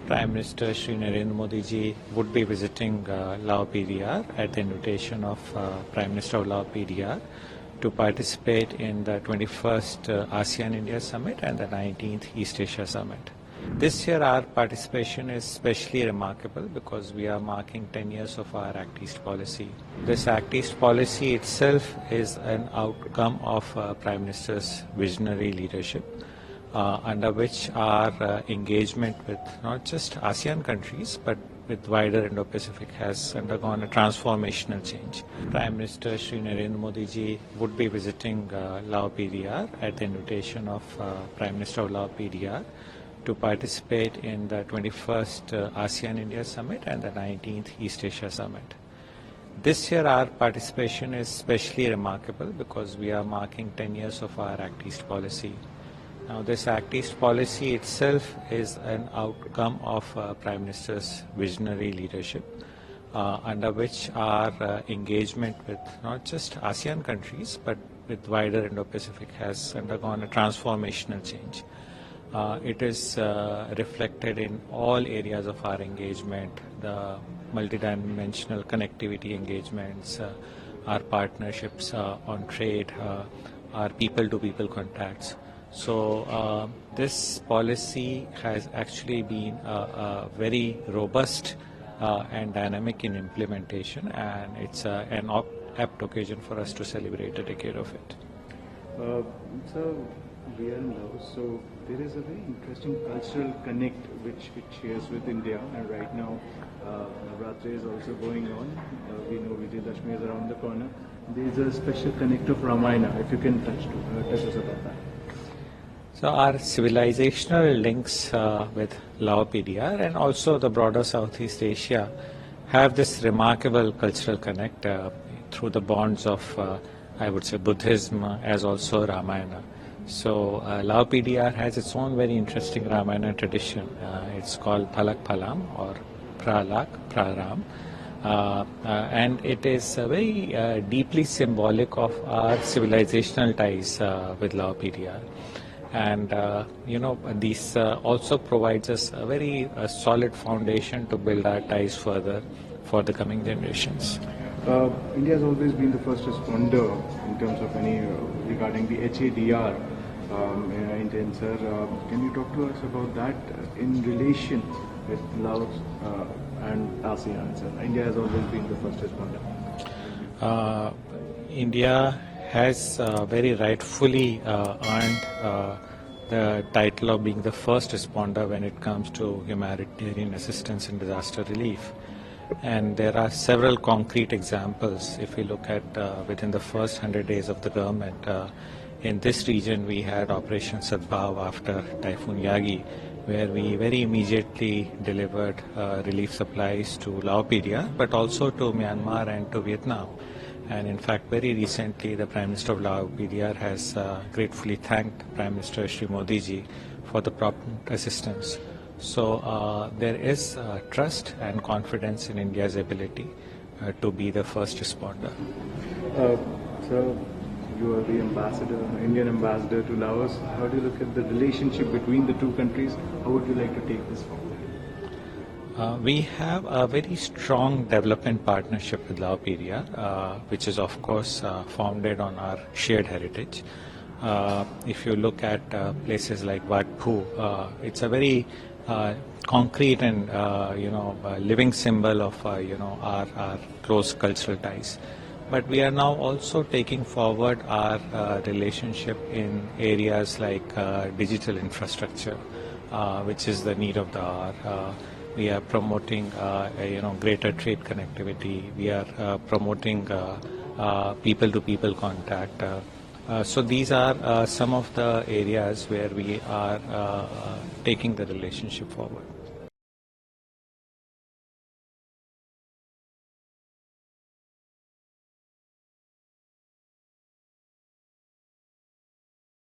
Prime Minister Narendra Modi ji would be visiting Lao PDR at the invitation of Prime Minister of Lao PDR to participate in the 21st ASEAN India Summit and the 19th East Asia Summit. This year our participation is especially remarkable because we are marking 10 years of our Act East policy. This Act East policy itself is an outcome of Prime Minister's visionary leadership, under which our engagement with not just ASEAN countries but with wider Indo-Pacific has undergone a transformational change. Prime Minister Narendra Modi ji would be visiting Lao PDR at the invitation of Prime Minister of Lao PDR to participate in the 21st ASEAN India Summit and the 19th East Asia Summit. This year our participation is especially remarkable because we are marking 10 years of our Act East policy. Now this Act East policy itself is an outcome of Prime Minister's visionary leadership, under which our engagement with not just ASEAN countries but with wider Indo-Pacific has undergone a transformational change. It is reflected in all areas of our engagement, the multidimensional connectivity engagements, our partnerships on trade, our people-to-people contacts. So this policy has actually been very robust and dynamic in implementation, and it's an apt occasion for us to celebrate a decade of it. So we are in Laos, so there is a very interesting cultural connect which shares with India, and right now Navratri is also going on. We know Vijayadashmi is around the corner. There is a special connect of Ramayana. If you can touch us about that. So our civilizational links with Lao PDR and also the broader Southeast Asia have this remarkable cultural connect through the bonds of, I would say, Buddhism as also Ramayana. So Lao PDR has its own very interesting Ramayana tradition. It's called Phalak Phalam or Pralak, Praram. And it is very deeply symbolic of our civilizational ties with Lao PDR. And this also provides us a very solid foundation to build our ties further for the coming generations. India has always been the first responder in terms of any regarding the HADR intent, sir. Can you talk to us about that in relation with Laos and ASEAN, sir? India has always been the first responder. India has very rightfully earned the title of being the first responder when it comes to humanitarian assistance and disaster relief. And there are several concrete examples. If we look at within the first 100 days of the government, in this region we had Operation Sadbhav after Typhoon Yagi, where we very immediately delivered relief supplies to Lao PDR, but also to Myanmar and to Vietnam. And in fact, very recently, the Prime Minister of Lao PDR has gratefully thanked Prime Minister Shri Modi ji for the prompt assistance. So there is trust and confidence in India's ability to be the first responder. So you are the ambassador, Indian ambassador to Laos. How do you look at the relationship between the two countries? How would you like to take this forward? We have a very strong development partnership with Lao PDR, which is of course founded on our shared heritage. If you look at places like Wat Phu, it's a very concrete and living symbol of our close cultural ties. But we are now also taking forward our relationship in areas like digital infrastructure, which is the need of the hour. We are promoting, greater trade connectivity. We are promoting people-to-people contact. So these are some of the areas where we are taking the relationship forward.